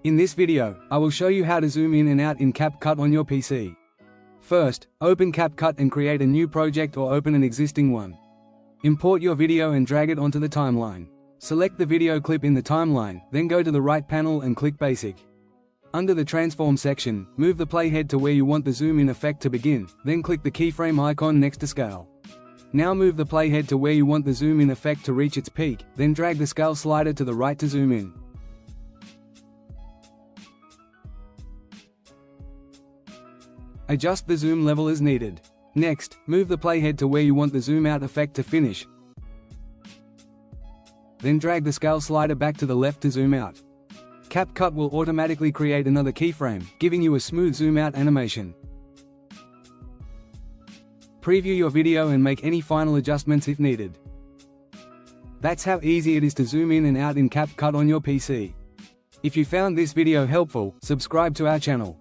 In this video, I will show you how to zoom in and out in CapCut on your PC. First, open CapCut and create a new project or open an existing one. Import your video and drag it onto the timeline. Select the video clip in the timeline, then go to the right panel and click Basic. Under the Transform section, move the playhead to where you want the zoom in effect to begin, then click the keyframe icon next to Scale. Now move the playhead to where you want the zoom in effect to reach its peak, then drag the scale slider to the right to zoom in. Adjust the zoom level as needed. Next, move the playhead to where you want the zoom out effect to finish. Then drag the scale slider back to the left to zoom out. CapCut will automatically create another keyframe, giving you a smooth zoom out animation. Preview your video and make any final adjustments if needed. That's how easy it is to zoom in and out in CapCut on your PC. If you found this video helpful, subscribe to our channel.